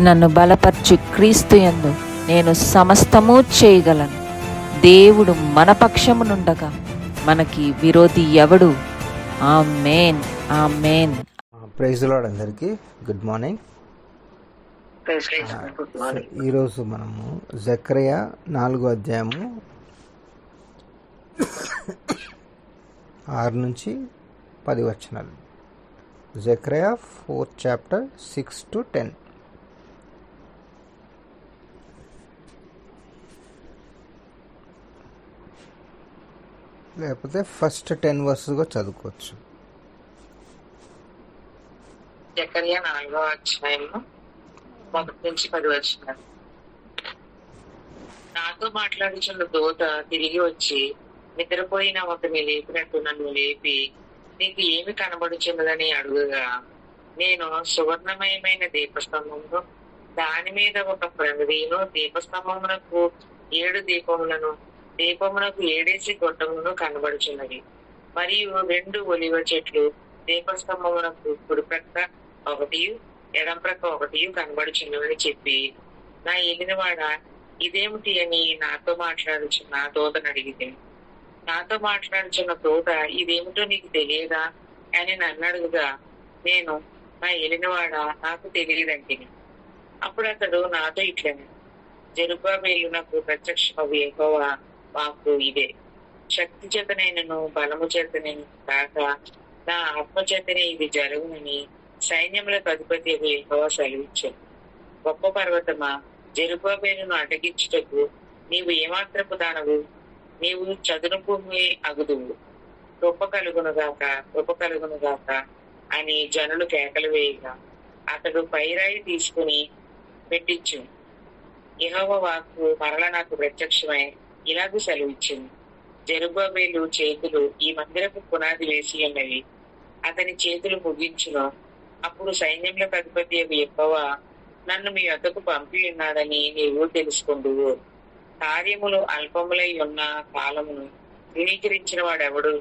నన్ను బలపర్చు క్రీస్తు యందు నేను సమస్తము చేయగలను. దేవుడు మన పక్షమునుండగా మనకి విరోధి ఎవడు? Amen, amen. Praise the Lord. అందరికీ గుడ్ మార్నింగ్. ఈరోజు మనము జకర్యా 4వ అధ్యాయము 6 నుంచి 10 వచనాలు. జకర్యా 4th chapter 6 to 10. లేకపోతే ఫస్ట్ 10 verses కూడా చదువుకోవచ్చు. జకర్యా 4వ అధ్యాయము 1 నుంచి 10 వచనాలు. నాతో మాట్లాడుచున్న దూత తిరిగి వచ్చి, నిద్రపోయిన ఒకరిని లేపినట్టు నన్ను లేపి, నీకు ఏమి కనబడుచున్నదని అడుగుగా, నేను సువర్ణమయమైన దీపస్తంభమును, దాని మీద ఒక ప్రమిదీను, దీపస్తంభమునకు 7 దీపములను, దీపమునకు 7 గొట్టములను కనబడుచున్నవి. మరియు 2 ఒలివ చెట్లు దీపస్తంభమునకు కుడి ప్రక్క ఒకటి, ఎడం ప్రక్క ఒకటి కనబడుచున్నవని చెప్పి, నా ఏలినవాడ ఇదేమిటి అని నాతో మాట్లాడుచున్న దూతను అడిగితే, నాతో మాట్లాడుచున్న దూత ఇదేమిటో నీకు తెలియదా అని నన్ను అడుగుగా, నేను నా ఏలినవాడ నాకు తెలియదంటిని. అప్పుడు అతడు నాతో ఇట్లని, జెరుబ్బాబెలు నాకు ప్రత్యక్షమగు యెహోవా వాక్కు ఇదే, శక్తి చేతనైనను బలము చేతనైన కాక నా ఆత్మ చేతనే ఇది జరుగునని సైన్యములకు అధిపతి యెహోవా సెలవిచ్చాను. గొప్ప పర్వతమా, జెరుబ్బాబెలును అడ్డగించుటకు నీవు ఏమాత్రపు దానవు? నీవు చదును భూమి అగుదువు. కృప కలుగునుగాక అని జనులు కేకలు వేయగా, అతడు పైరాయి తీసుకుని పెట్టించు. యెహోవా వాక్కు మరల నాకు ప్రత్యక్షమై ఇలాగూ సెలవిచ్చింది, జెరుబ్బాబెలు చేతులు ఈ మందిరపు పునాది వేసి ఉన్నవి, అతని చేతులు ముగించును. అప్పుడు సైన్యములకు అధిపతి యెహోవా నన్ను మీ వద్దకు పంపి ఉన్నాడని నీవు తెలుసుకుందువు. కార్యములు అల్పములై ఉన్న కాలమును ధృవీకరించిన వాడెవడు?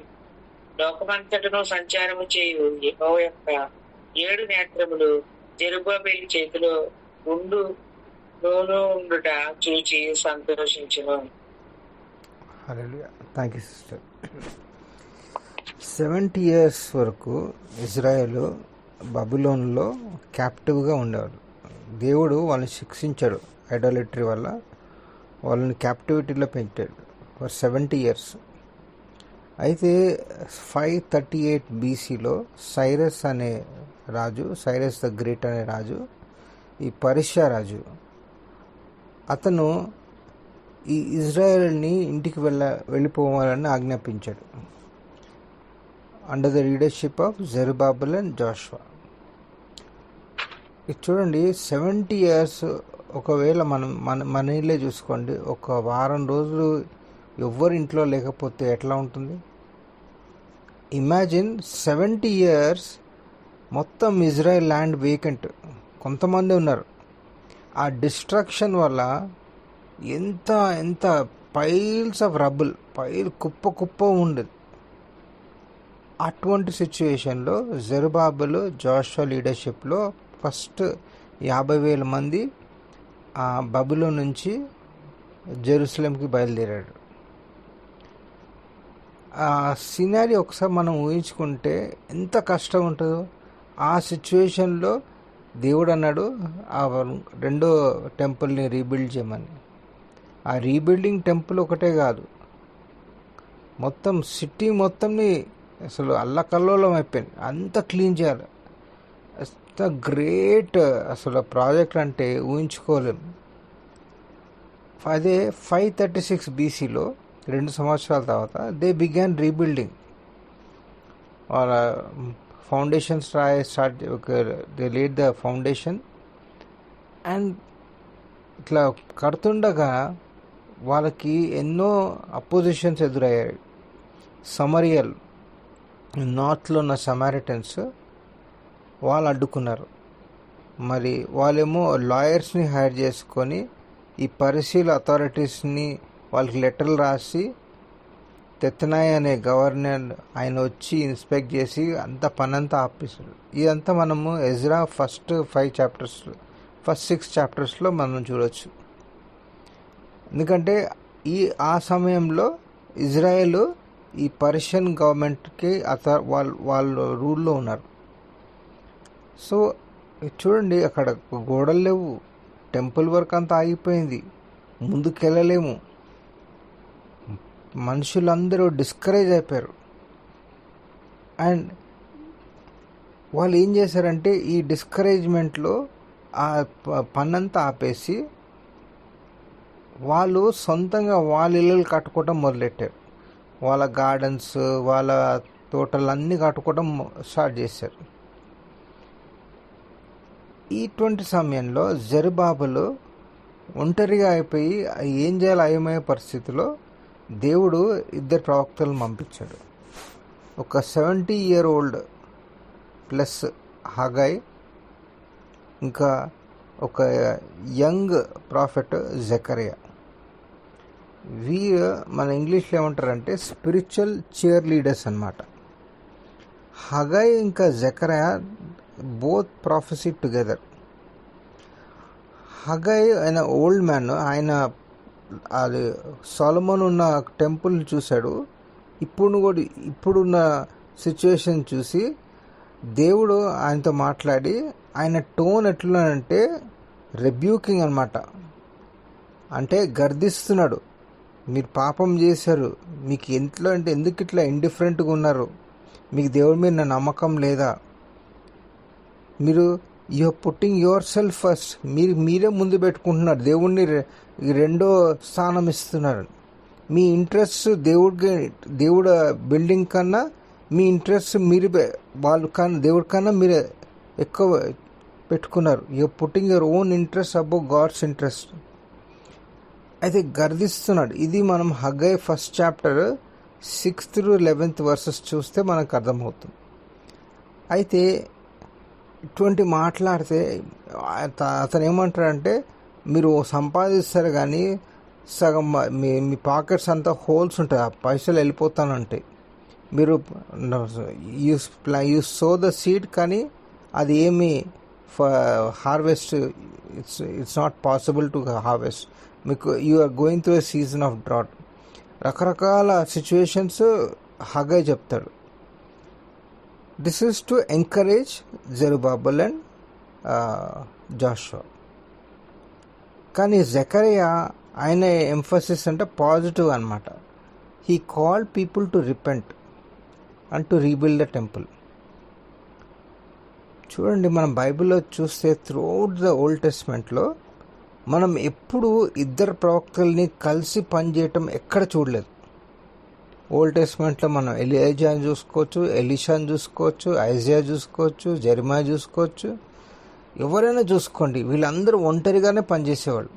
లోకమంతటను సంచారము చేయు యెహోవా యొక్క 7 నేత్రములు జెరుబ్బాబెలు చేతిలో ఉండుట చూచి సంతోషించును. Hallelujah. Thank you sister. 70 years వరకు ఇజ్రాయెల్ బబులోన్లో క్యాప్టివ్గా ఉండేవారు. దేవుడు వాళ్ళని శిక్షించాడు. ఐడాలిటరీ వల్ల వాళ్ళని క్యాప్టివిటీలో పెంచాడు ఫర్ 70 years. అయితే 538 BCలో సైరస్ అనే రాజు, సైరస్ ద గ్రేట్ అనే రాజు, ఈ పర్షియా రాజు, అతను ఈ ఇజ్రాయెల్ని ఇంటికి వెళ్ళిపోవాలని ఆజ్ఞాపించాడు under the leadership of Zerubbabel and Joshua. ఇది చూడండి, 70 years. ఒకవేళ మన ఇల్లే చూసుకోండి, ఒక వారం రోజులు ఎవ్వరు ఇంట్లో లేకపోతే ఎట్లా ఉంటుంది? ఇమాజిన్ 70 years మొత్తం ఇజ్రాయెల్ ల్యాండ్ వేకెంట్, కొంతమంది ఉన్నారు. ఆ డిస్ట్రక్షన్ వల్ల ఎంత పైల్స్ ఆఫ్ రబుల్, కుప్ప ఉండేది. అటువంటి సిచ్యువేషన్లో జెరుబ్బాబెల్ జోషువా లీడర్షిప్లో ఫస్ట్ 50,000 మంది ఆ బబులోన్ నుంచి జెరూసలేంకి బయలుదేరాడు. ఆ సినారీ ఒకసారి మనం ఊహించుకుంటే ఎంత కష్టం ఉంటుందో. ఆ సిచ్యువేషన్లో దేవుడు అన్నాడు ఆ 2వ టెంపుల్ని రీబిల్డ్ చేయమని. ఆ రీబిల్డింగ్ టెంపుల్ ఒకటే కాదు, మొత్తం సిటీ మొత్తంని అసలు అల్లకల్లోలం అయిపోయింది. అంత క్లీన్ చేయాలి. అంత గ్రేట్ అసలు ప్రాజెక్ట్ అంటే ఊహించుకోలేము. అదే 536 BCలో 2 సంవత్సరాల తర్వాత దే బిగాన్ రీబిల్డింగ్. వాళ్ళ foundation they laid the foundation and ఇట్లా కడుతుండగా వాళ్ళకి ఎన్నో అపోజిషన్స్ ఎదురయ్యాయి. సమరియల్ నార్త్లో ఉన్న సమారిటన్స్ వాళ్ళు అడ్డుకున్నారు. మరి వాళ్ళేమో లాయర్స్ని హైర్ చేసుకొని ఈ పరిశీల అథారిటీస్ని వాళ్ళకి లెటర్లు రాసి, తెత్తనాయ్ అనే గవర్నర్ ఆయన వచ్చి ఇన్స్పెక్ట్ చేసి అంత పనంతా ఆపేశాడు. ఇదంతా మనము ఎజ్రా ఫస్ట్ 5 chapters ఫస్ట్ 6 చాప్టర్స్లో మనం చూడవచ్చు. ఎందుకంటే ఆ సమయంలో ఇజ్రాయెల్ ఈ పర్షియన్ గవర్నమెంట్కి వాళ్ళు రూల్లో ఉన్నారు. సో చూడండి, అక్కడ గోడలు లేవు, టెంపుల్ వర్క్ అంతా ఆగిపోయింది, ముందుకెళ్ళలేము, మనుషులందరూ డిస్కరేజ్ అయిపోయారు. అండ్ వాళ్ళు ఏం చేశారంటే ఈ డిస్కరేజ్మెంట్లో ఆ పనంతా ఆపేసి వాళ్ళు సొంతంగా వాళ్ళ ఇళ్ళు కట్టుకోవడం మొదలెట్టారు. వాళ్ళ గార్డెన్స్, వాళ్ళ తోటలన్నీ కట్టుకోవడం స్టార్ట్ చేశారు. ఇటువంటి సమయంలో జెరుబాబెలు ఒంటరిగా అయిపోయి ఏం చేయాలో అయోమయ పరిస్థితిలో దేవుడు 2 ప్రవక్తలను పంపించాడు. ఒక 70-year-old ప్లస్ హగై, ఇంకా ఒక యంగ్ ప్రాఫెట్ జకరియా. వీరు మన ఇంగ్లీష్లో ఏమంటారంటే స్పిరిచువల్ చీర్ లీడర్స్ అన్నమాట. హగై ఇంకా జకరియా బోత్ ప్రాఫెసీ టుగెదర్. హగై ఆయన ఓల్డ్ మ్యాన్, ఆయన అది సొలొమోన్ ఉన్న టెంపుల్ చూశాడు. ఇప్పుడున్న సిచ్యువేషన్ చూసి దేవుడు ఆయనతో మాట్లాడి, ఆయన టోన్ ఎట్లున్నాడంటే రెబ్యూకింగ్ అన్నమాట. అంటే గర్దిస్తున్నాడు, మీరు పాపం చేశారు, మీకు ఎంతలో అంటే ఎందుకు ఇట్లా ఇండిఫరెంట్గా ఉన్నారు, మీకు దేవుడి మీద నమ్మకం లేదా, మీరు you're putting yourself first, మీరే ముందు పెట్టుకుంటున్నారు, దేవుడిని రెండో స్థానం ఇస్తున్నారు. మీ ఇంట్రెస్ట్ దేవుడు బిల్డింగ్ కన్నా మీ ఇంట్రెస్ట్ మీరు వాళ్ళు కన్నా దేవుడి కన్నా మీరు ఎక్కువ పెట్టుకున్నారు. You're putting your own interest above God's interest. అయితే గర్దిస్తున్నాడు. ఇది మనం Haggai 1st chapter 6th to 11th versus చూస్తే మనకు అర్థమవుతుంది. అయితే ఇటువంటి మాట్లాడితే అతను ఏమంటాడంటే, మీరు సంపాదిస్తారు కానీ సగం మీ పాకెట్స్ అంతా హోల్స్ ఉంటాయి, ఆ పైసలు వెళ్ళిపోతానంటే. మీరు యూ సో ద సీడ్ కానీ అది ఏమి harvest it's not possible to harvest. మీకు you are going through a season of drought. రకరకాల సిచ్యువేషన్స్ హగ్గై చెప్తాడు. This is to encourage Zerubbabel and Joshua. కానీ జకరియా ఆయన ఎంఫసిస్ అంటే పాజిటివ్ అన్నమాట. He called people to repent and to rebuild the temple. చూడండి, మనం బైబిల్లో చూస్తే త్రూఅవుట్ ద ఓల్డ్ టెస్ట్మెంట్లో మనం ఎప్పుడు 2 ప్రవక్తల్ని కలిసి పనిచేయటం ఎక్కడ చూడలేదు. ఓల్డ్ టెస్ట్మెంట్లో మనం ఎలియాని చూసుకోవచ్చు, ఎలీషాని చూసుకోవచ్చు, ఐజయా చూసుకోవచ్చు, జెరమయా చూసుకోవచ్చు, ఎవరైనా చూసుకోండి, వీళ్ళందరూ ఒంటరిగానే పనిచేసేవాళ్ళు.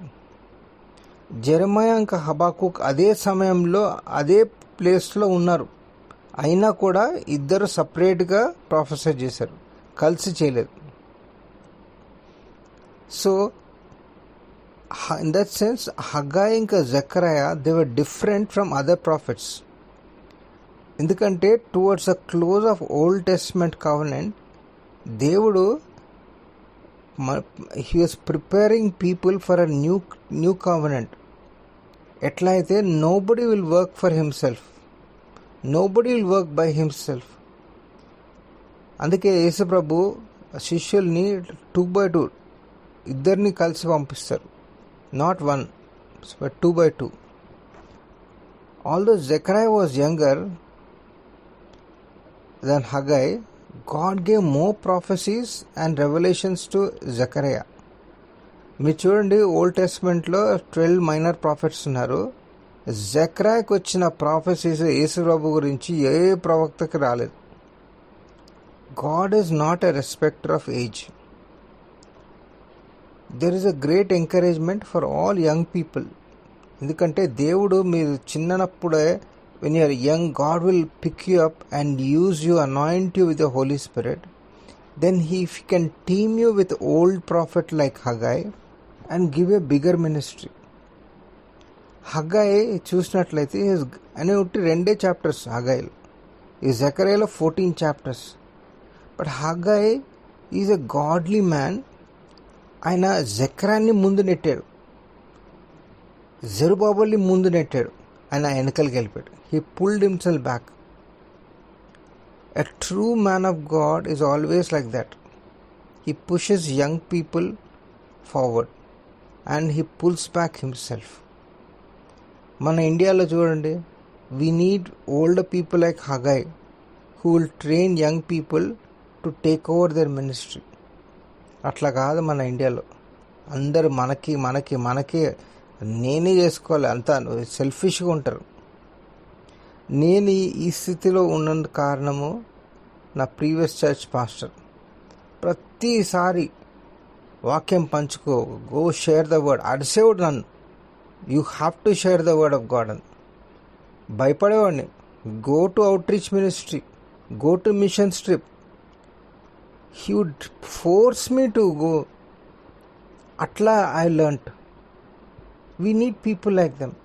జెరమయా ఇంకా హబాకుక్ అదే సమయంలో అదే ప్లేస్లో ఉన్నారు, అయినా కూడా 2 సపరేట్గా ప్రొఫెసర్ చేశారు, కలిసి చేయలేదు. So in that sense, Haggai ఇంకా Zechariah they were different from other prophets. ఎందుకంటే towards the close of Old Testament covenant దేవుడు he was preparing people for a new covenant. ఎట్లా అయితే nobody will work for himself, nobody will work by himself. అందుకే యేసుప్రభు శిష్యుల్ని 2x2 2 కలిసి పంపిస్తారు, not 1 but 2x2. Although Zechariah was younger than Haggai, God gave more prophecies and revelations to Zechariah. మీరు చూడండి, old టెస్ట్మెంట్లో 12 minor profits ఉన్నారు. జకరియాకి వచ్చిన prophecies యేసుప్రభు గురించి ఏ ప్రవక్తకి రాలేదు. God is not a respecter of age. There is a great encouragement for all young people. ఎందుకంటే దేవుడు మీరు చిన్నప్పుడే, when you're young, God will pick you up and use you, anoint you with the Holy Spirit. Then he can team you with old prophet like Haggai and give a bigger ministry. Haggai చూసినట్లయితే అనే ఒకటి 2 chapters హగ్గాయ్లో. ఈ జకరియాలో 14 chapters. But Haggai is a godly man ఆయన జెకర్యాని ముందు నెట్టాడు, జెరుబాబెల్ని ముందు నెట్టాడు, ఆయన వెనకలికి వెళ్ళిపోయాడు. He pulled himself back. A true man of God is always like that. He pushes young people forward and he pulls back himself. మన ఇండియాలో చూడండి, we need older people like Haggai who will train young people to take over their ministry. అట్లా కాదు మన ఇండియాలో. అందరూ మనకే నేనే చేసుకోవాలి, అంతా సెల్ఫిష్గా ఉంటారు. నేను ఈ స్థితిలో ఉన్న కారణము నా ప్రీవియస్ చర్చ్ పాస్టర్ ప్రతిసారి వాక్యం పంచుకో, గో షేర్ ద వర్డ్, అడిసేవాడు నన్ను, you have to share the word of God అని. భయపడేవాడిని. Go to outreach ministry, go to mission trip. He would force me to go. అట్లా I learned. We need people like them.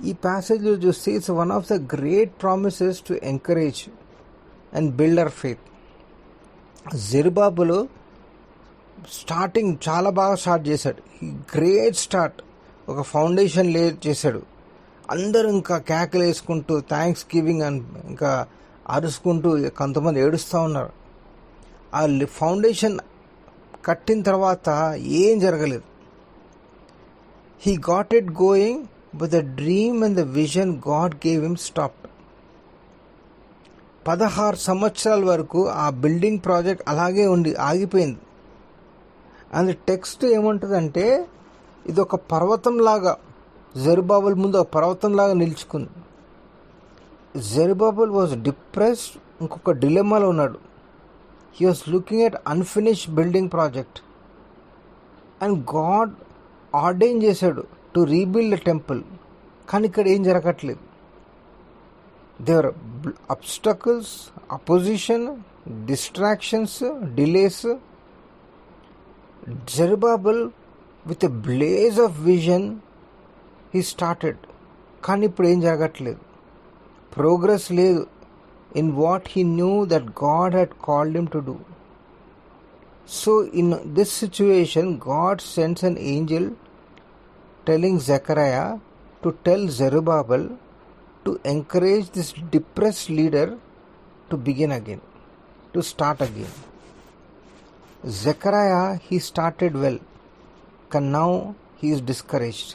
ఈ ప్యాసేజ్లో చూస్తే it's one of the great promises to encourage and build our faith. Zerubbabel starting చాలా బాగా start చేశాడు. Great start. ఒక foundation లే చేశాడు. అందరూ ఇంకా కేకలు వేసుకుంటూ థ్యాంక్స్ గివింగ్ అని ఇంకా అరుచుకుంటూ కొంతమంది ఏడుస్తూ ఉన్నారు. ఆ ఫౌండేషన్ కట్టిన తర్వాత ఏం జరగలేదు. He got it going but the dream and the vision God gave him stopped. 16 సంవత్సరాల వరకు ఆ బిల్డింగ్ ప్రాజెక్ట్ అలాగే ఆగిపోయింది. అండ్ టెక్స్ట్ ఏముంటుందంటే, ఇది ఒక పర్వతంలాగా జెరుబాబెల్ ముందు ఒక పర్వతంలాగా నిలుచుకుంది. Zerubbabel was depressed. ఇంకొక డిలెమాలో ఉన్నాడు. He was looking at unfinished building project and God ordain చేశాడు టు రీబిల్డ్ ద టెంపుల్. కానీ ఇక్కడ ఏం జరగట్లేదు. There obstacles, opposition, distractions, delays. Zerubbabel with a blaze of vision he started. కానీ ఇప్పుడు ఏం జరగట్లేదు. ప్రోగ్రెస్ లేదు in what he knew that God had called him to do. So in this situation, God sends an angel telling Zechariah to tell Zerubbabel to encourage this depressed leader to begin again, to start again. Zechariah, he started well, but now he is discouraged.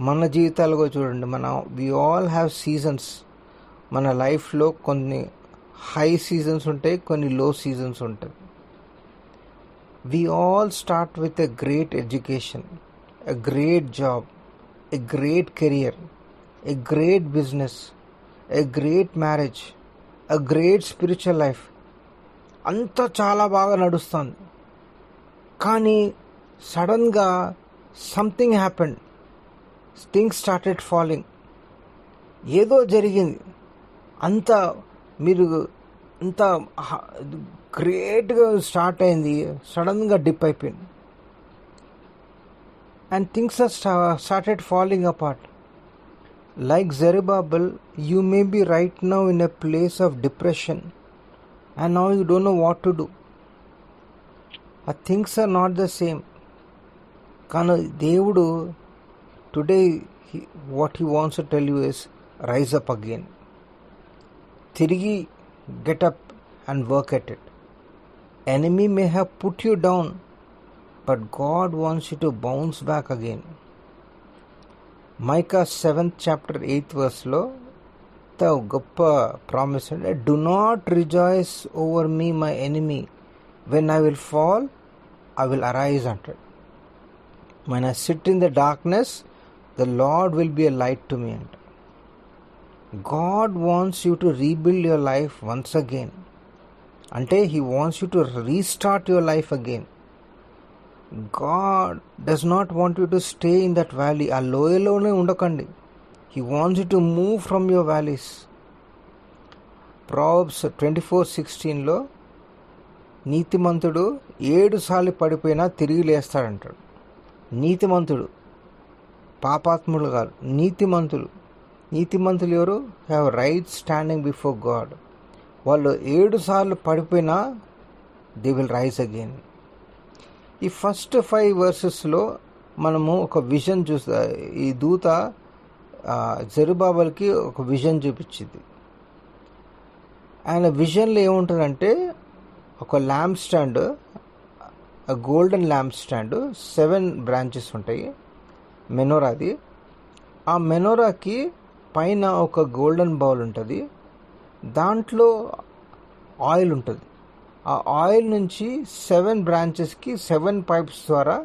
మన జీవితాలుగా చూడండి, we all have seasons. మన లైఫ్లో కొన్ని high seasons ఉంటాయి, కొన్ని లో seasons ఉంటాయి. We all start with a great education, a great job, a great career, a great business, a great marriage, a great spiritual life. అంతా చాలా బాగా నడుస్తుంది. కానీ సడన్గా something happened. Things started falling. ఏదో జరిగింది. అంతా గ్రేట్గా స్టార్ట్ అయింది, సడన్గా డిప్ అయిపోయింది. And things are started falling apart. Like Zerubbabel, you may be right now in a place of depression and now you don't know what to do. Things are not the same. కానీ దేవుడు today what he wants to tell you is rise up again. తిరిగి get up and work at it. Enemy may have put you down, but God wants you to bounce back again. Micah 7th chapter 8th verse లో గొప్ప promise అంటే, do not rejoice over me my enemy, when I will fall I will arise అంటాడు. When I sit in the darkness the Lord will be a light to me అంట. God wants you to rebuild your life once again. అంటే He wants you to restart your life again. God does not want you to stay in that valley. ఆ లోయలోనే ఉండకండి. He wants you to move from your valleys. Proverbs 24:16 నీతిమంతుడు 7 సార్లు పడిపోయినా తిరిగి లేస్తాడంటాడు. నీతిమంతుడు, పాపాత్ములు కాదు, నీతిమంతులు ఎవరు? Have right standing before God. వాళ్ళు 7 సార్లు పడిపోయినా దే విల్ రైజ్ అగైన్. ఈ ఫస్ట్ 5 వర్సెస్లో మనము ఒక విజన్ చూస్తా. ఈ దూత జెరుబాబెల్కి ఒక విజన్ చూపించింది. ఆయన విజన్లో ఏముంటుందంటే ఒక lamp stand, golden lamp stand, 7 branches ఉంటాయి మెనోరాది. ఆ మెనోరాకి పైన ఒక గోల్డెన్ బౌల్ ఉంటుంది, దాంట్లో ఆయిల్ ఉంటుంది. ఆ ఆయిల్ నుంచి 7 బ్రాంచెస్కి 7 పైప్స్ ద్వారా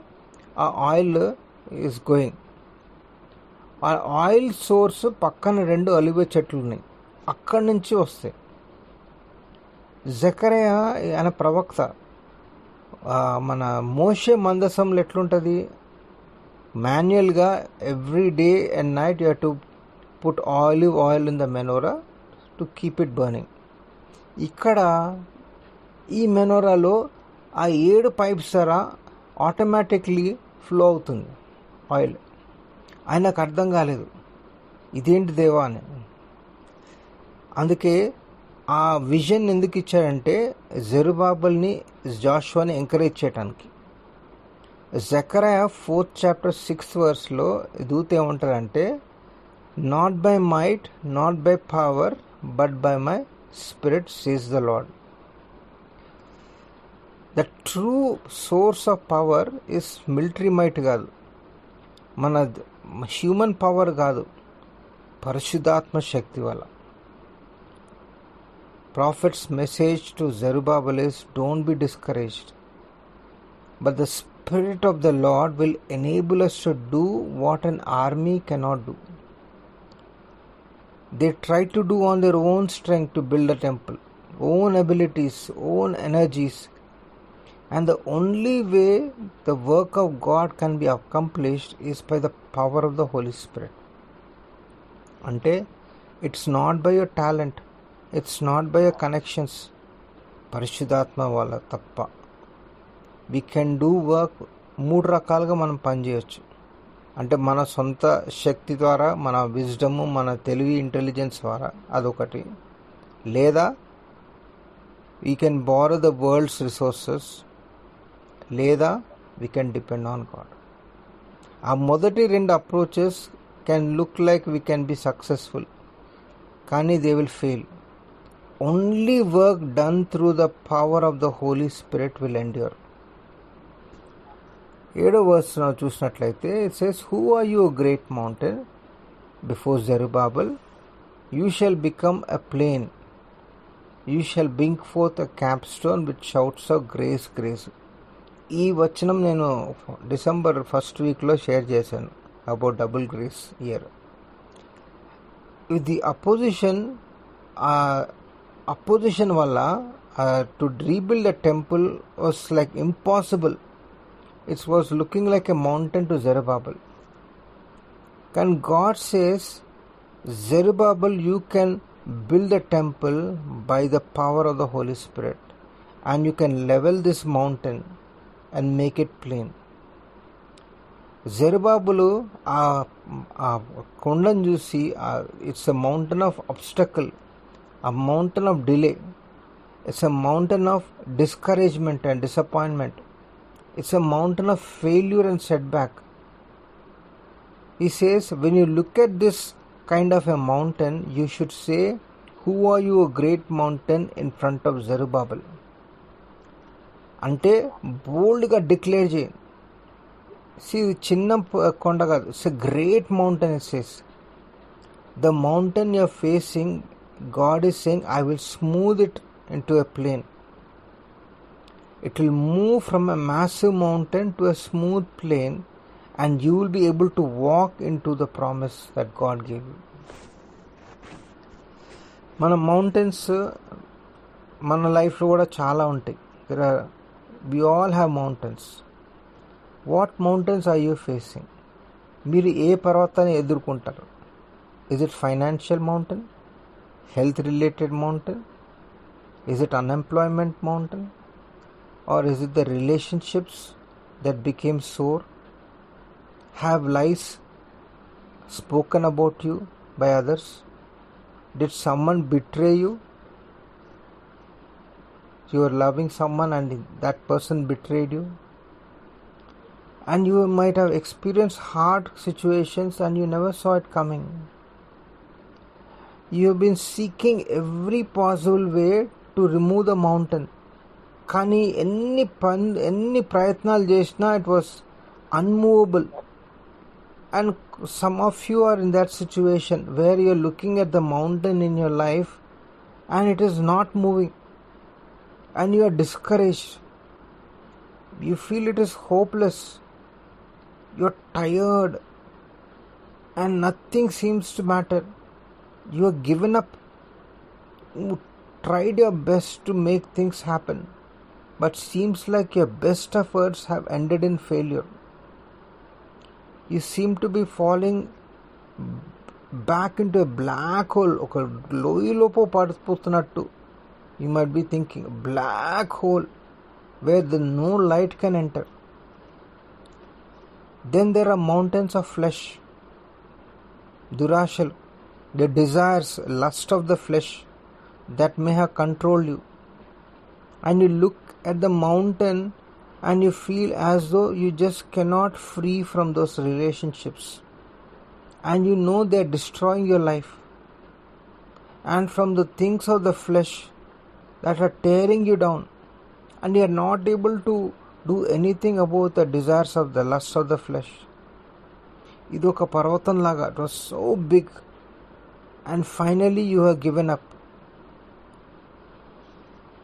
ఆ ఆయిల్ ఈస్ గోయింగ్. ఆ ఆయిల్ సోర్స్ పక్కన 2 ఒలివ చెట్లు ఉన్నాయి, అక్కడి నుంచి వస్తాయి. జకరియా ఆయన ప్రవక్త. మన మోషే మందసంలో ఎట్లుంటుంది, మాన్యువల్గా every day and night you have to put olive oil in the menorah to keep it burning. ఇక్కడ ఈ మెనోరాలో ఆ 7 పైప్స్ ద్వారా ఆటోమేటిక్లీ ఫ్లో అవుతుంది ఆయిల్. ఆయనకు అర్థం కాలేదు ఇదేంటి దేవా అని. అందుకే ఆ విజన్ ఎందుకు ఇచ్చాడంటే జెరుబాబెల్ని, జాషువాని ఎంకరేజ్ చేయడానికి. జకరియా 4th chapter 6th verseలో దూత ఏమంటారంటే, not by might, not by power, but by my spirit says the Lord. The true source of power is military might కాదు, మన హ్యూమన్ పవర్ కాదు, పరిశుద్ధాత్మ శక్తి వల్ల. Prophet's message to Zerubbabel is, don't be discouraged, but the Spirit of the Lord will enable us to do what an army cannot do. They tried to do on their own strength to build a temple, own abilities, own energies, and the only way the work of God can be accomplished is by the power of the Holy Spirit. Ante, it's not by your talent, it's not by your connections, పరిశుద్ధాత్మ వల్ల తప్ప. We can do work 3 రకాలుగా మనం పనిచేయచ్చు. అంటే మన సొంత శక్తి ద్వారా, మన విజ్డము, మన తెలివి, ఇంటెలిజెన్స్ ద్వారా, అదొకటి. లేదా we can borrow the world's resources, లేదా we can depend on God. ఆ మొదటి 2 approaches can look like we can be successful, కానీ they will fail. Only work done through the power of the Holy Spirit will endure. 7వ verse చూసినట్లయితే it says, who are you, a great mountain? Before Zerubbabel you shall become a plain, you shall bring forth a capstone with shouts of grace, grace. ఈ వచనం నేను December 1st weekలో share చేశాను about double grace year. ఇది opposition వల్ల to rebuild the temple was like impossible. It's was looking like a mountain to Zerubbabel. కానీ God says, Zerubbabel, you can build the temple by the power of the Holy Spirit, and you can level this mountain and make it plain. జెరుబాబెలు ఆ కొండను చూసి, it's a mountain of obstacle, a mountain of delay, it's a mountain of discouragement and disappointment, it's a mountain of failure and setback. He says, when you look at this kind of a mountain, you should say, who are you, a great mountain, in front of Zerubbabel. అంటే బోల్డ్గా declare చేయండి. ఇది చిన్న కొండ కాదు, it's a great mountain. It says the mountain you are facing, God is saying, I will smooth it into a plain. It will move from a massive mountain to a smooth plain, and you will be able to walk into the promise that God gave you. మన mountains మన లైఫ్లో కూడా చాలా ఉంటాయి. We all have mountains. What mountains are you facing? మీరు ఏ పర్వతాన్ని ఎదుర్కొంటారు? Is it financial mountain? Health related mountain? Is it unemployment mountain? Or is it the relationships that became sore? Have lies spoken about you by others? Did someone betray you? You are loving someone and that person betrayed you? And you might have experienced hard situations and you never saw it coming. You have been seeking every possible way to remove the mountain. కానీ ఎన్ని ప్రయత్నాలు చేసినా it was unmovable. And some of you are in that situation where you are looking at the mountain in your life and it is not moving. And you are discouraged. You feel it is hopeless. You are tired. And nothing seems to matter. You have given up. You tried your best to make things happen. But seems like your best efforts have ended in failure. You seem to be falling back into a black hole. ఒక లోయలోపో పడిపోతున్నట్టు. You might be thinking, black hole where no light can enter. Then there are mountains of flesh. Durashalu, the desires, lust of the flesh that may have controlled you. And you look at the mountain and you feel as though you just cannot free from those relationships. And you know they are destroying your life. And from the things of the flesh that are tearing you down. And you are not able to do anything about the desires of the lust of the flesh. ఇది ఒక పర్వతం లాగా. It was so big. And finally you have given up.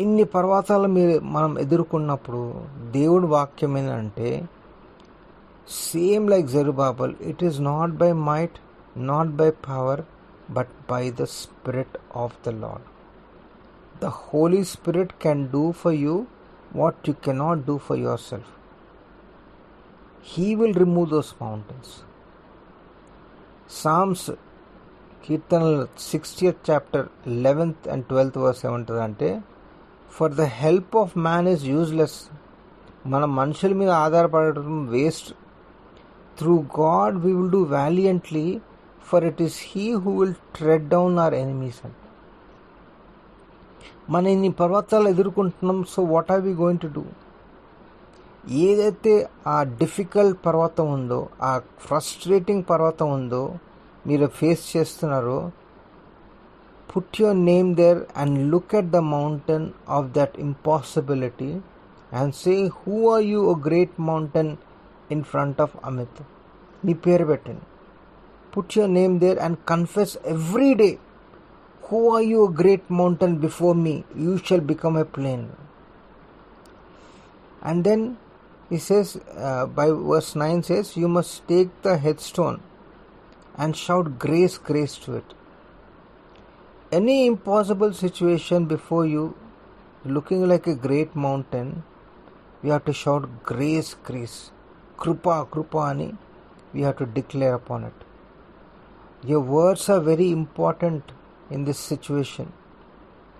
ఇన్ని పర్వతాలు మనం ఎదుర్కొన్నప్పుడు దేవుడి వాక్యం ఏంటంటే, same like Zerubbabel, it is not by might, not by power, but by the spirit of the Lord. The Holy Spirit can do for you what you cannot do for yourself. He will remove those mountains. Psalms కీర్తనలు 60th chapter 11th and 12th verse ఏమంటుందంటే, for the help of man is useless. మనం మనుషుల మీద ఆధారపడటం waste. Through God we will do valiantly, for it is he who will tread down our enemies అని. మనం ఇన్ని పర్వతాలు ఎదుర్కొంటున్నాం. So what are we going to do? ఏదైతే ఆ డిఫికల్ట్ పర్వతం ఉందో, ఆ ఫ్రస్ట్రేటింగ్ పర్వతం ఉందో మీరు ఫేస్ చేస్తున్నారో, put your name there and look at the mountain of that impossibility and say, who are you, a great mountain, in front of Amit? నీ పేరు పెట్టండి. Put your name there and confess every day, who are you, a great mountain, before me you shall become a plain. And then he says, by verse 9 says, you must take the headstone and shout grace, grace to it. Any impossible situation before you, looking like a great mountain, we have to shout grace, grace. Krupa, Krupa ani, we have to declare upon it. Your words are very important in this situation,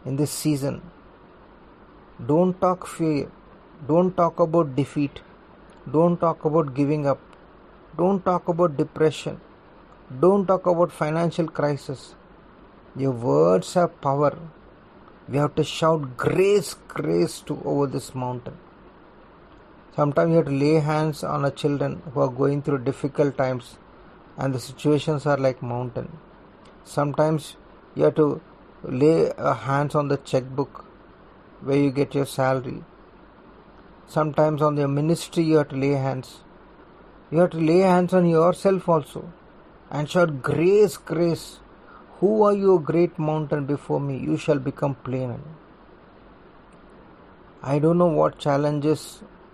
in this season. Don't talk fear. Don't talk about defeat. Don't talk about giving up. Don't talk about depression. Don't talk about financial crisis. Your words have power. We have to shout grace, grace to over this mountain. Sometimes you have to lay hands on our children who are going through difficult times and the situations are like mountain. Sometimes you have to lay hands on the checkbook where you get your salary. Sometimes on your ministry you have to lay hands. You have to lay hands on yourself also and shout grace, grace. Who are you, a great mountain, before me you shall become plain. I don't know what challenges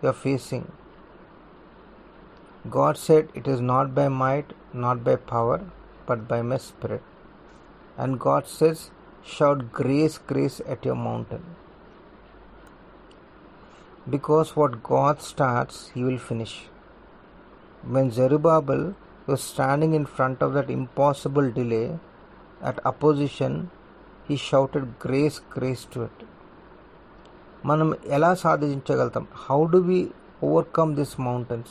you are facing. God said it is not by might, not by power, but by my spirit. And God says, shout grace, grace at your mountain. Because what God starts, he will finish. When Zerubbabel was standing in front of that impossible delay, at opposition, he shouted grace, grace to it. మనం ఎలా సాధించగలుగుతాం? How do we overcome these mountains?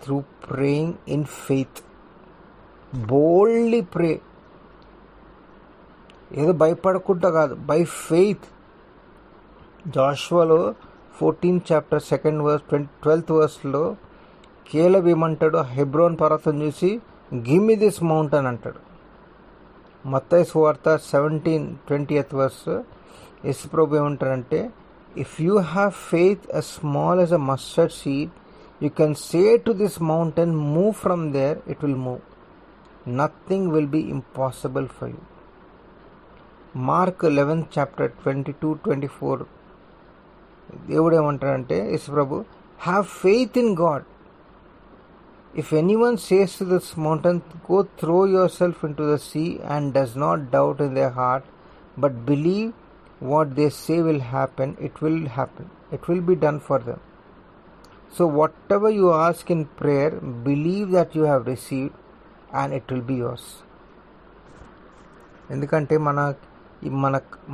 Through praying in faith. Boldly pray. ఏదో భయపడకుండా కాదు, by faith. జాషువాలో 14th chapter 2nd verse 12th verse లో కేలబ్ ఏమంటాడు, హెబ్రోన్ పర్వతం చూసి give me this mountain అంటాడు. మత్తయి సువార్త 17:20 వర్స్ యేసుప్రభు ఏమంటాడంటే, if you have faith as small as a mustard seed, you can say to this mountain, move from there, it will move. Nothing will be impossible for you. Mark 11th chapter 22-24 దేవుడు ఏమంటాడంటే, యేసుప్రభు, have faith in God. If anyone says to this mountain, go throw yourself into the sea, and does not doubt in their heart, but believe what they say will happen, it will happen. It will be done for them. So whatever you ask in prayer, believe that you have received and it will be yours. ఎందుకంటే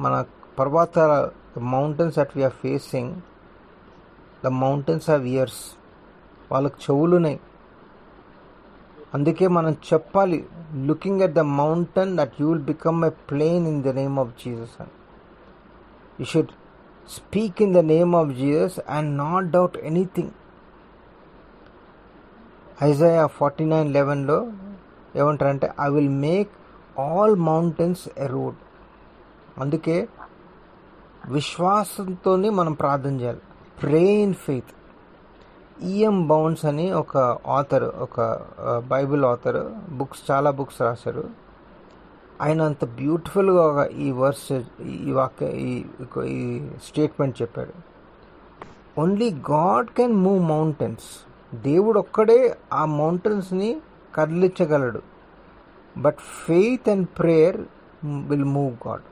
మన పర్వతాల, the mountains that we are facing, the mountains have ears. వాళ్ళకి చెవులున్నాయి. అందుకే మనం చెప్పాలి, looking at the mountain, that you will become a plain in the name of Jesus అని. You should speak in the name of Jesus and not doubt anything. Isaiah 49:11 ఏమంటారంటే, I will make all mountains a road. అందుకే విశ్వాసంతో మనం ప్రార్థన చేయాలి. Pray in faith. E.M. Bounce అని ఒక author, ఒక బైబిల్ ఆథర్, చాలా బుక్స్ రాశారు. ఆయన అంత బ్యూటిఫుల్గా ఈ వర్స్, ఈ వాక్య, ఈ స్టేట్మెంట్ చెప్పాడు. Only God can move mountains. దేవుడు ఒక్కడే ఆ మౌంటైన్స్ని కదిలించగలడు. But faith and prayer will move God.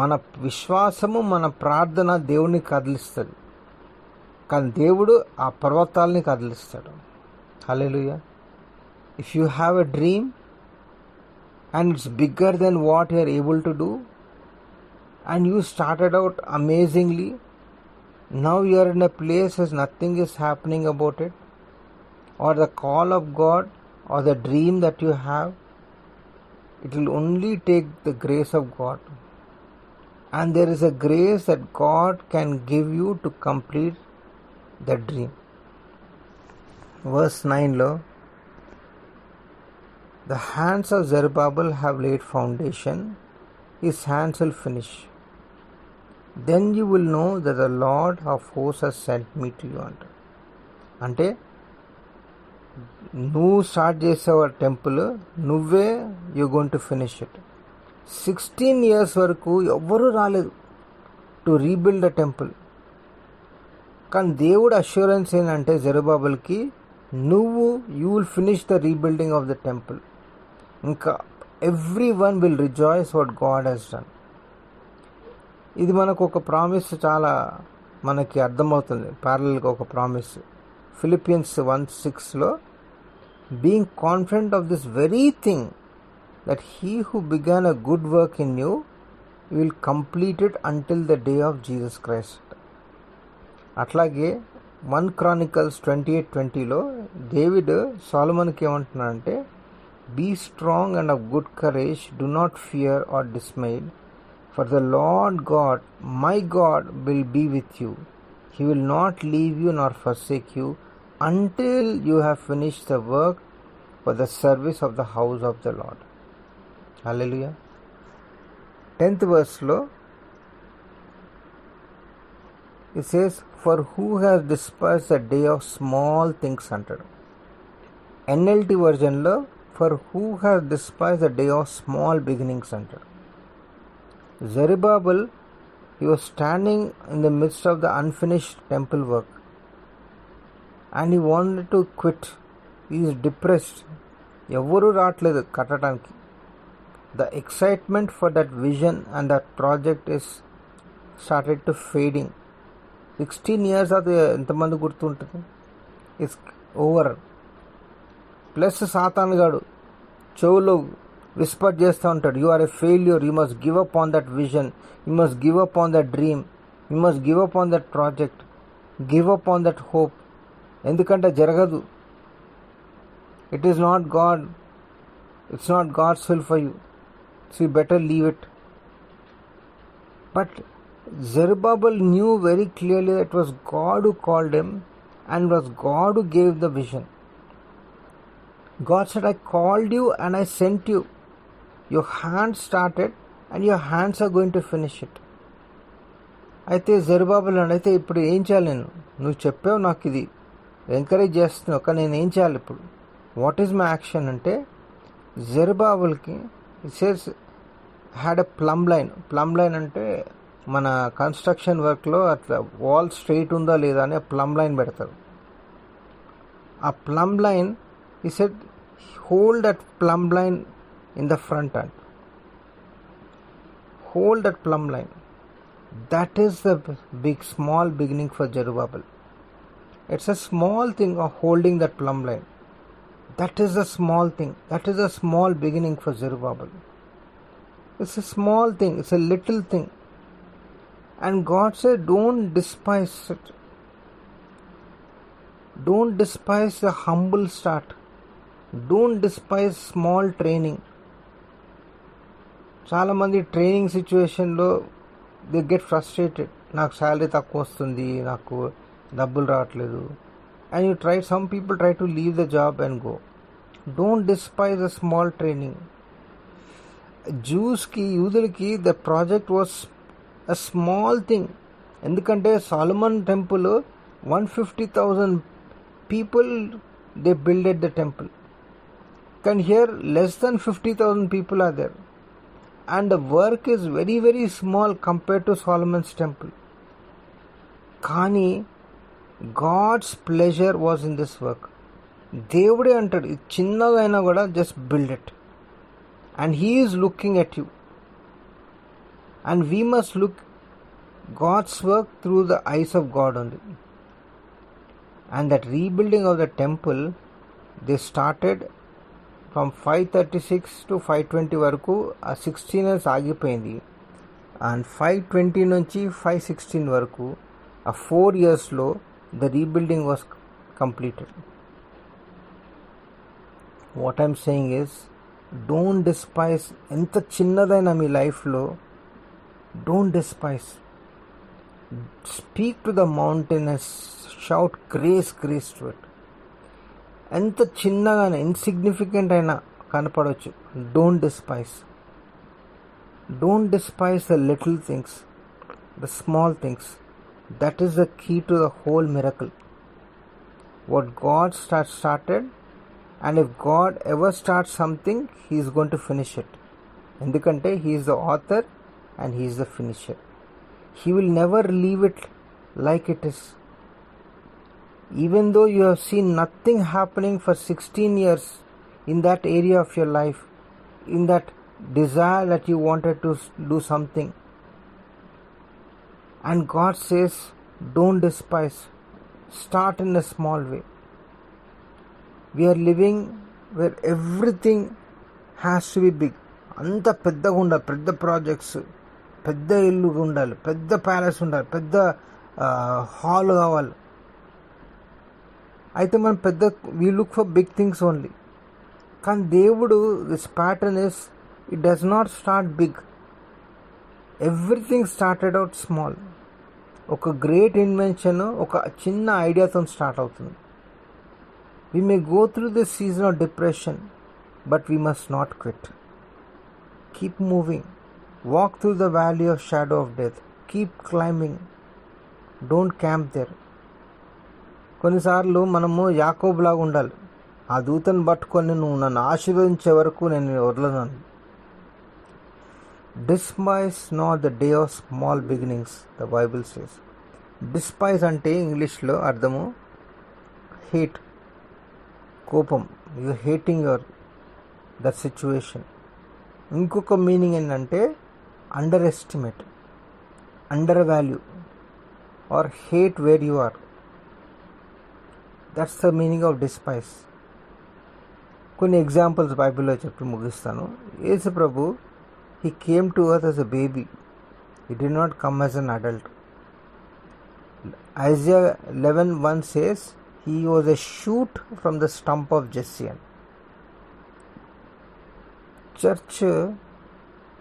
మన విశ్వాసము, మన ప్రార్థన దేవుని కదిలిస్తుంది. కానీ దేవుడు ఆ పర్వతాలని కదిలిస్తాడు. Hallelujah. If you have a dream and it's bigger than what you are able to do, and you started out amazingly, now you are in a place as nothing is happening about it, or the call of God, or the dream that you have, it will only take the grace of God. And there is a grace that God can give you to complete the dream. Verse 9 the hands of Zerubbabel have laid foundation, his hands will finish. Then you will know that the Lord of hosts has sent me to you. అంటే నువ్వు start చేసావు temple, నువ్వే you going to finish it. 16 years వరకు ఎవ్వరూ రాలేదు to rebuild the temple. కానీ దేవుడు assurance ఏంటంటే జెరుబాబెల్కి, నువ్వు you will finish the rebuilding of the temple. ఇంకా every one will rejoice what God has done. ఇది మనకు ఒక ప్రామిస్, చాలా మనకి అర్థమవుతుంది. ప్యారలల్గా ఒక promise Philippians 1:6 being confident of this very thing, that he who began a good work in you will complete it until the day of Jesus Christ. అట్లాగే 1 Chronicles 28:20 David సొలొమోన్కి ఏమంటున్నాడంటే, be strong and of good courage, do not fear or dismayed, for the Lord God, my God, will be with you. He will not leave you nor forsake you until you have finished the work for the service of the house of the Lord. Hallelujah. 10th verse it says, for who has despised the day of small things అంటాడు. NLT versionలో for who has despised the day of small beginnings అంటాడు. Zerubbabel, he was standing in the midst of the unfinished temple work and he wanted to quit. He is depressed. ఎవరు రావట్లేదు కట్టడానికి. The excitement for that vision and that project is started to fading. 16 years అది ఎంతమంది గుర్తుంటుంది? It's over. Plus సాతాను గాడు చెవులో whisper చేస్తూ ఉంటాడు, you are a failure, you must give up on that vision, you must give up on that dream, you must give up on that project, give up on that hope. ఎందుకంటే జరగదు. It is not God, it's not God's will for you, so you better leave it. But Zerubbabel knew very clearly that it was God who called him and it was God who gave the vision. God said, I called you and I sent you. Your hands started and your hands are going to finish it. అయితే Zerubbabel అయితే ఇప్పుడు ఏం చేయాలి? నువ్వు చెప్పావు నాకు, ఇది encourage చేస్తున్నావు, కానీ నేను ఏం చేయాలి ఇప్పుడు? వాట్ ఈజ్ మై యాక్షన్ అంటే, జెరుబాబెల్కి it says had a plumb line అంటే మన కన్స్ట్రక్షన్ వర్క్లో అట్లా వాల్ స్ట్రైట్ ఉందా లేదా అని ప్లమ్ లైన్ పెడతారు. ఆ ప్లమ్ లైన్ ఈ said hold that plum line in the front and hold that plum line. That is the small beginning for Zerubbabel. It's a small thing of holding that plumb line. That is a small thing. That is a small beginning for Zerubbabel. It's a small thing. It's a little thing. And God said, don't despise it. Don't despise the humble start. Don't despise small training. చాలా మంది training సిచ్యువేషన్లో they get frustrated. నాకు salary తక్కువ వస్తుంది, నాకు డబ్బులు రావట్లేదు, and you try, some people try to leave the job and go. Don't despise a small training. యూదులకి the project was a small thing. ఎందుకంటే Solomon temple 150,000 people they builded the temple. Can here less than 50,000 people are there. And the work is very, very small compared to Solomon's temple. Kani, God's pleasure was in this work. Devude antadu, chinnaga aina kuda just build it. And He is looking at you. And we must look God's work through the eyes of God only. And that rebuilding of the temple, they started from 536 to 520 వరకు ఆ 16 years ఆగిపోయింది. And 520 నుంచి 516 వరకు ఆ 4 yearsలో the rebuilding was completed. What I'm saying is, don't despise. ఎంత చిన్నదైనా మీ లైఫ్లో don't despise. Speak to the mountain and shout grace to it. ఎంత చిన్నగానే ఇన్సిగ్నిఫికెంట్ అయినా కనపడవచ్చు. Don't despise. Don't despise the little things, the small things. That is the key to the whole miracle. What God started, and if God ever start something, he is going to finish it. ఎందుకంటే he is the author and he is the finisher. He will never leave it like it is. Even though you have seen nothing happening for 16 years in that area of your life, in that desire that you wanted to do something, and God says, don't despise, start in a small way. We are living where everything has to be big. అంత పెద్దగా ఉండాలి, పెద్ద projects, పెద్ద ఇల్లు ఉండాలి, పెద్ద palace ఉండాలి, పెద్ద హాల్ కావాలి. అయితే మనం we look for big things only. కానీ దేవుడు, this pattern is, it does not start big. Everything started out small. ఒక గ్రేట్ ఇన్వెన్షన్ ఒక చిన్న ఐడియాతో స్టార్ట్ అవుతుంది. We may go through this season of depression, but we must not quit. Keep moving. Walk through the valley of shadow of death. Keep climbing. Don't camp there. కొన్నిసార్లు మనము యాకోబులాగా ఉండాలి. ఆ దూతను పట్టుకొని నువ్వు నన్ను ఆశీర్వదించే వరకు నేను వదలను. Despise not the day of small beginnings, the Bible says. Despise అంటే ఇంగ్లీష్లో అర్థము హేట్, కోపం. You hating your that situation. ఇంకొక మీనింగ్ ఏంటంటే underestimate, undervalue or hate where you are. That's the meaning of despise. కొన్ని examples బైబిల్లో చెప్పి ముగిస్తాను. యేసు ప్రభు, he came to earth as a baby. He did not come as an adult. Isaiah 11:1 says, he was a shoot from the stump of Jesse. Church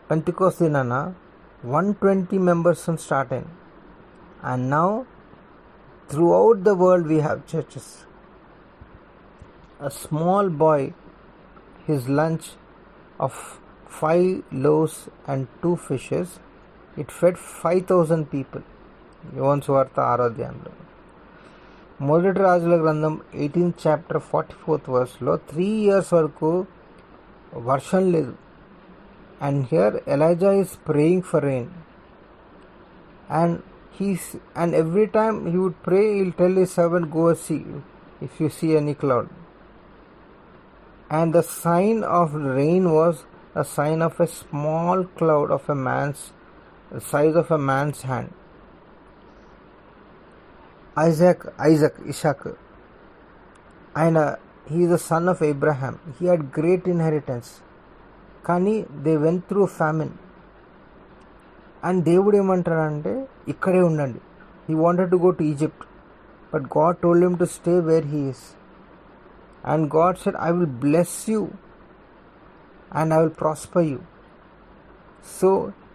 Pentecost దినాన 120 members start అయింది. And now Throughout the world we have churches. A small boy, his lunch of 5 loaves and 2 fishes, it fed 5,000 people. యోహాను సువార్త 6వ అధ్యాయంలో. మొదటి రాజుల గ్రంథం 18th chapter 44th verseలో 3 years వరకు వర్షం లేదు. And here Elijah is praying for rain. And every time he would pray, he'll tell his servant, go see if you see any cloud. And the sign of rain was a sign of a small cloud of the size of a man's hand. Isaac, and he is the son of Abraham. He had great inheritance. కానీ they went through famine. And దేవుడు ఏమంటారంటే ఇక్కడే ఉండండి. He wanted to go to Egypt, but God told him to stay where he is. And God said, I will bless you and I will prosper you. So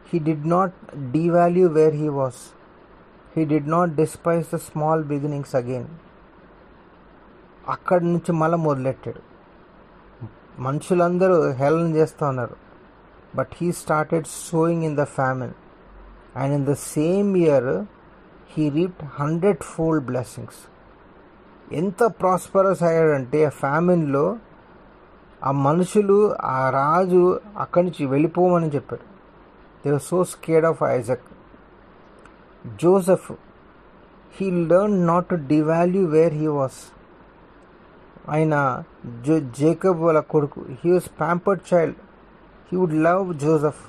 he did not devalue where he was. He did not despise the small beginnings again. అక్కడి నుంచి మళ్ళీ మొదలెట్టాడు. మనుషులందరూ హేళన చేస్తూ ఉన్నారు. But he started sowing in the famine. And in the same year, he reaped 100-fold blessings. ఎంత prosperous అయ్యాడంటే ఆ ఫ్యామిన్లో ఆ మనుషులు ఆ రాజు అక్కడి నుంచి వెళ్ళిపోమని చెప్పాడు. They were so scared of Isaac. Joseph, he learn not to devalue where he was. ఆయన జేకబ్ వాళ్ళ కొడుకు. He was pampered child. He would love Joseph.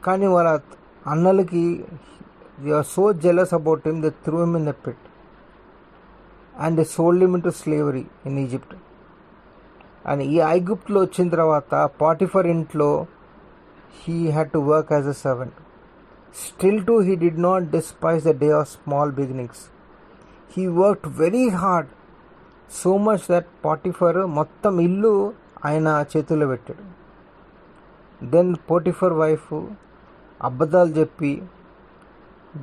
కానీ వాళ్ళ అన్నలకి they are so jealous about him, they threw him in the pit and they sold him into slavery in Egypt. And ఈ ఐగుప్తులో వచ్చిన తర్వాత పాటిఫర్ ఇంట్లో he had to work as a servant. Still too he did not despise the day of small beginnings. He worked very hard, so much that పాటిఫర్ మొత్తం ఇల్లు ఆయన చేతుల్లో పెట్టాడు. దెన్ పోటిఫర్ వైఫ్ అబద్ధాలు చెప్పి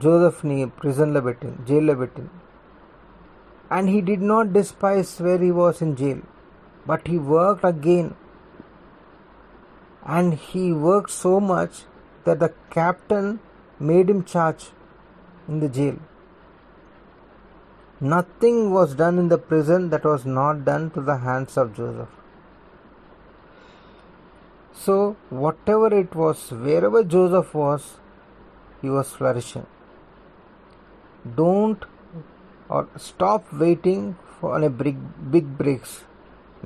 జోసెఫ్ని ప్రిజన్లో పెట్టింది, జైల్లో పెట్టింది. And he did not despise where he was in jail, but he worked again. And he worked so much that the captain made him charge in the jail. Nothing was done in the prison that was not done to the hands of Joseph. So whatever it was, wherever Joseph was, he was flourishing. Don't or stop waiting for a big breaks.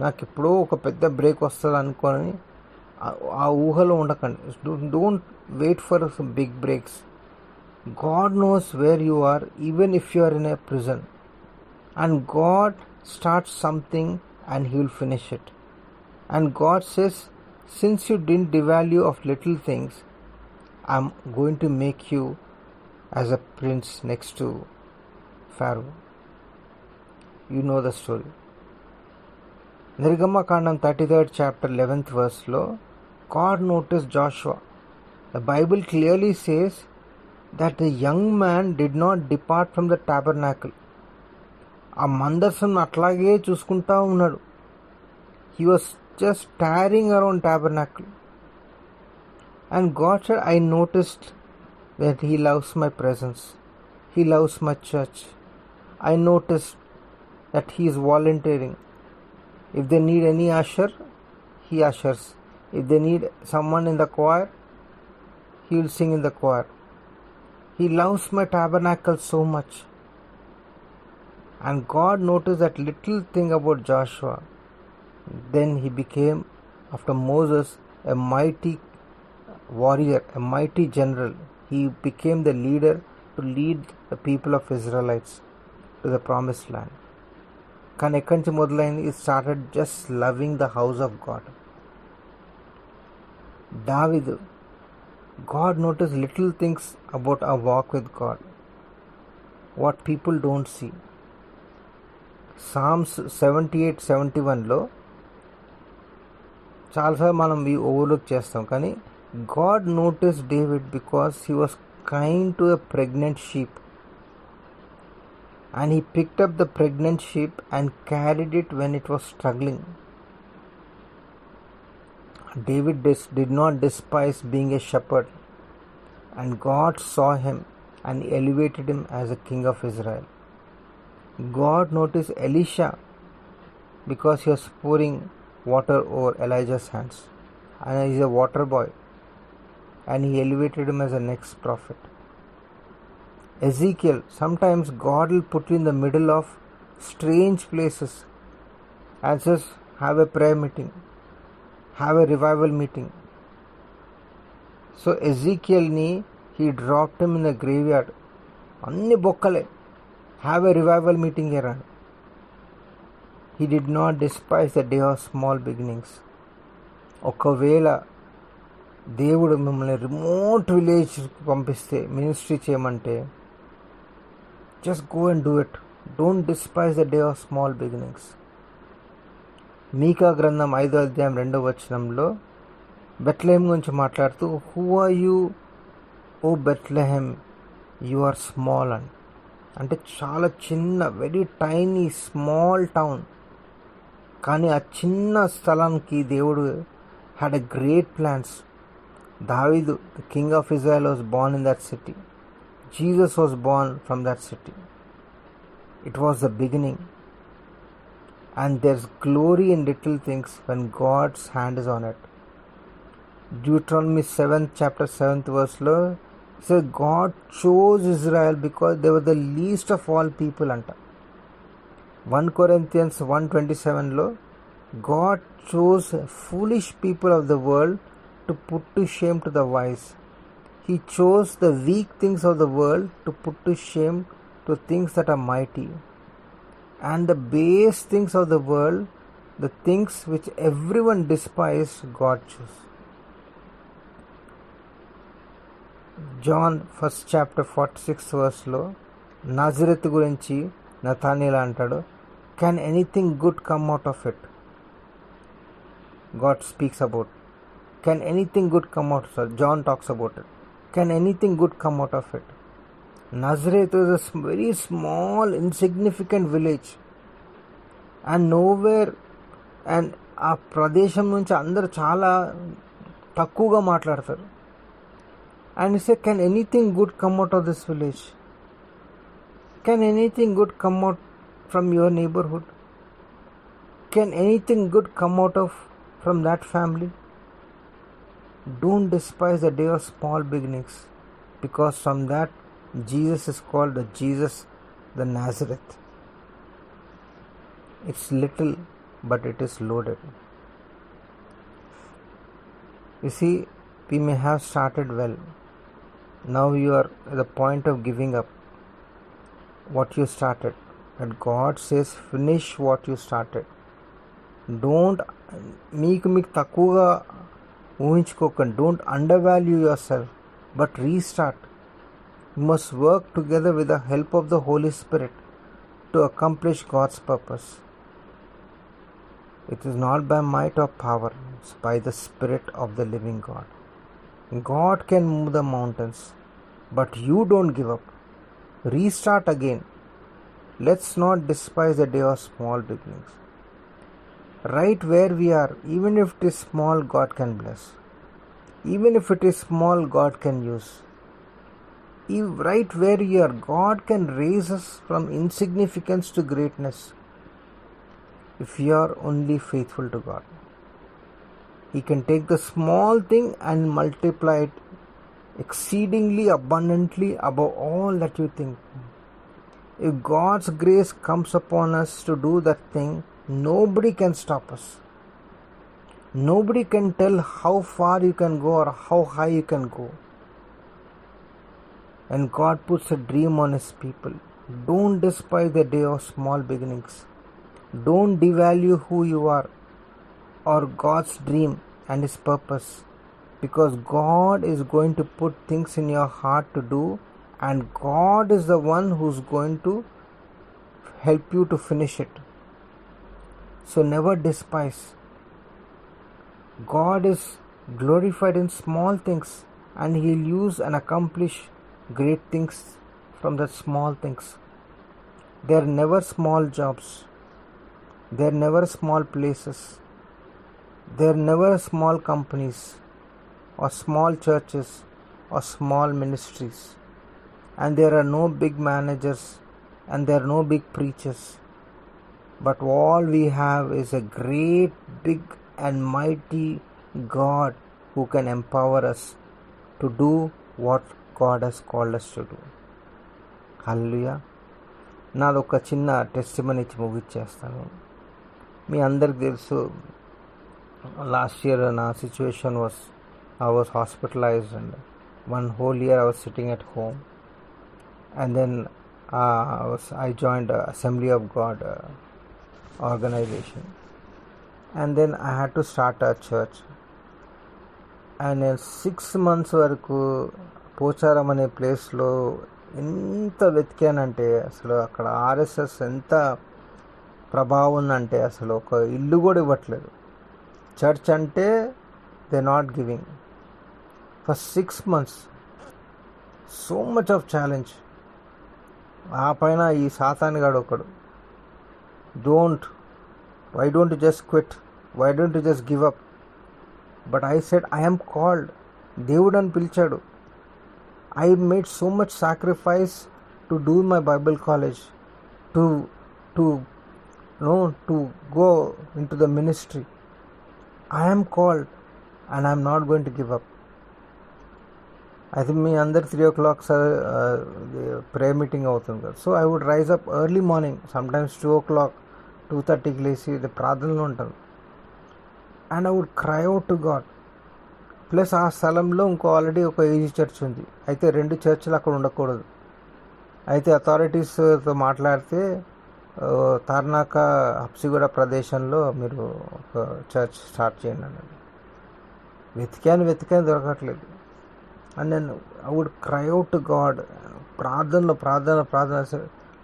నాకు ఎప్పుడో ఒక పెద్ద break వస్తుంది అనుకొని ఆ ఊహలో ఉండకండి. Don't wait for big breaks. God knows where you are, even if you are in a prison. And God starts something and he will finish it. And God says, since you didn't devalue of little things, I'm going to make you as a prince next to Pharaoh. You know the story. నిర్గమకాండం 33rd chapter 11th verseలో God noticed Joshua. The Bible clearly says that the young man did not depart from the tabernacle. ఆ మందసం అట్లాగే చూసుకుంటా ఉన్నాడు. He was just tarrying around tabernacle. And God said, I noticed that he loves my presence. He loves my church. I noticed that he is volunteering. If they need any usher, he ushers. If they need someone in the choir, he will sing in the choir. He loves my tabernacle so much. And God noticed that little thing about Joshua. Then he became, after Moses, a mighty warrior, a mighty general. He became the leader to lead the people of Israelites to the promised land. కానీ ఎక్కడి నుంచి మొదలైంది? It started just loving the house of God. David, God noticed little things about our walk with God, what people don't see. Psalms 78-71లో చాలాసార్లు మనం overlook చేస్తాం, కానీ God noticed David because he was kind to a pregnant sheep. And he picked up the pregnant sheep and carried it when it was struggling. David did not despise being a shepherd, and God saw him and elevated him as a king of Israel. God noticed Elisha because he was pouring water over Elijah's hands, and he's a water boy, and he elevated him as the next prophet. Ezekiel, sometimes God will put you in the middle of strange places and says, have a prayer meeting, have a revival meeting. So Ezekiel he dropped him in the graveyard. Anni bokkale, have a revival meeting here. He did not despise the day of small beginnings. ఒకవేళ దేవుడు మిమ్మల్ని remote village పంపిస్తే ministry చేయమంటే just go and do it. Don't despise the day of small beginnings. మీకా గ్రంథం 5వ అధ్యాయం 2వ వచనంలో బెత్లెహేం గురించి మాట్లాడుతూ who are you O Bethlehem, you are small అని, అంటే చాలా చిన్న, వెరీ టైనీ స్మాల్ టౌన్. కానీ ఆ చిన్న స్థలానికి దేవుడు హ్యాడ్ ఎ గ్రేట్ ప్లాన్స్. దావీదు the king of Israel was Born in that city. Jesus was born from that city. It was the beginning. And there's glory in little things when God's hand is on it. Deuteronomy 7th chapter 7th verse lo says God chose Israel because they were the least of all people anta. 1 Corinthians 1:27 lo God chose foolish people of the world to put to shame to the wise. He chose the weak things of the world to put to shame to things that are mighty, and the base things of the world, the things which everyone despised, God chose. John 1st chapter 46th verse లో Nazareth గురించి నతానీయేలు అంటాడు, can anything good come out of it? God speaks about, can anything good come out of it? John talks about it. Can anything good come out of it? Nazareth was a very small, insignificant village, and nowhere, and ఆ ప్రదేశం నుంచి అందరు చాలా తక్కువగా మాట్లాడతారు. And he said, can anything good come out of this village? Can anything good come out from your neighborhood? Can anything good come out from that family? Don't despise the day of small beginnings, because from that Jesus is called the Jesus the Nazareth. It's little, but it is loaded. You see, we may have started well. Now you are at the point of giving up what you started. But God says, finish what you started. Don't మీకు తక్కువగా ఊహించుకోకండి. Don't undervalue yourself, but restart. You must work together with the help of the Holy Spirit to accomplish God's purpose. It is not by might or power, it's by the spirit of the living God. God can move the mountains, but you don't give up. Restart again. Let's not despise the day of small beginnings. Right where we are, even if it is small, God can bless. Even if it is small, God can use. Right where you are, God can raise us from insignificance to greatness if you are only faithful to God. He can take the small thing and multiply it exceedingly abundantly above all that you think. If God's grace comes upon us to do that thing, nobody can stop us. Nobody can tell how far you can go or how high you can go. And God puts a dream on His people. Don't despise the day of small beginnings. Don't devalue who you are or God's dream and His purpose, because God is going to put things in your heart to do, and God is the one who's going to help you to finish it. So never despise. God is glorified in small things, and He'll use and accomplish great things from the small things. They're never small jobs. They're never small places. They're never small companies or small churches or small ministries. And there are no big managers and there are no big preachers. But all we have is a great, big and mighty God who can empower us to do what God has called us to do. హల్లెలూయా. నాది ఒక చిన్న testimony ఇచ్చి ముగిచ్చేస్తాను. మీ అందరికి తెలుసు, last year నా situation I was hospitalized and 1 whole year I was sitting at home. And then I joined Assembly of God organization. And then I had to start a church. And in 6 months వరకు పోచారం అనే ప్లేస్లో ఎంత వెతికానంటే అసలు అక్కడ RSS ఎంత ప్రభావం ఉందంటే అసలు ఒక ఇల్లు కూడా ఇవ్వట్లేదు. చర్చ్ అంటే they not giving. For 6 months so much of challenge. ఆ పైన ఈ సాతానుగాడు ఒకడు, why don't you just quit, why don't you just give up? But I said, I am called. దేవుడు అని పిలిచాడు. I made so much sacrifice to do my Bible college, to go into the ministry. I am called and I am not going to give up. I think మీ అందరు 3 o'clock prayer meeting అవుతుంది కదా. So I would rise up early morning, sometimes 2 o'clock 2:30కి లేచి ప్రార్థనలో ఉంటాను. And I would cry out to God. Plus ఆ స్థలంలో already ఒక ఏజీ చర్చ్ ఉంది. అయితే 2 చర్చిలు అక్కడ ఉండకూడదు. అయితే అథారిటీస్తో మాట్లాడితే తార్నాక హబ్సిగూడ ప్రదేశంలో మీరు ఒక చర్చ్ స్టార్ట్ చేయండి అన్నది. వెతికాను దొరకట్లేదు. అండ్ నేను I would cry out to God. ప్రార్థన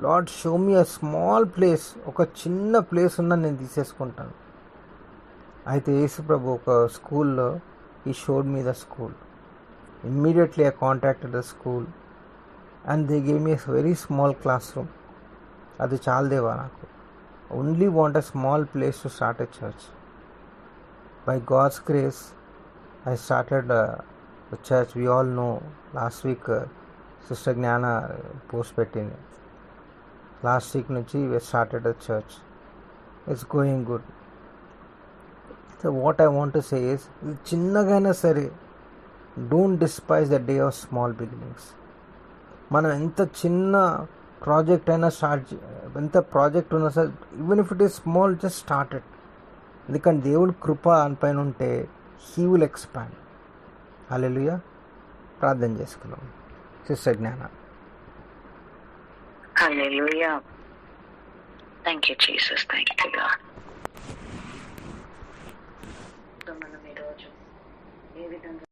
Lord show me a small place, ఒక చిన్న ప్లేస్ ఉన్నా నేను తీసేసుకుంటాను. అయితే యేసు ప్రభు ఒక స్కూల్లో ఈ showed me the school. Immediately I contacted the school and they gave me a very small class room. అది చాలదేవా నాకు. Only want a small place to start a church. By God's grace I started the church. We all know last week Sister Gnana post పెట్టింది. Last week నుంచి we started a church. It's going good. So what I want to say is, చిన్నగైనా సరే don't despise the day of small beginnings. మనం ఎంత చిన్న project అయినా ఎంత project ఉన్నా సరే, even if it is small, just started. ఎందుకంటే దేవుడి కృప అనిపైన ఉంటే హీ విల్ ఎక్స్పాండ్. హల్లెలూయా. ప్రార్థన చేసుకున్నాం. సిస్టర్ జ్ఞాన. Hallelujah. Thank you, Jesus. Thank you, God.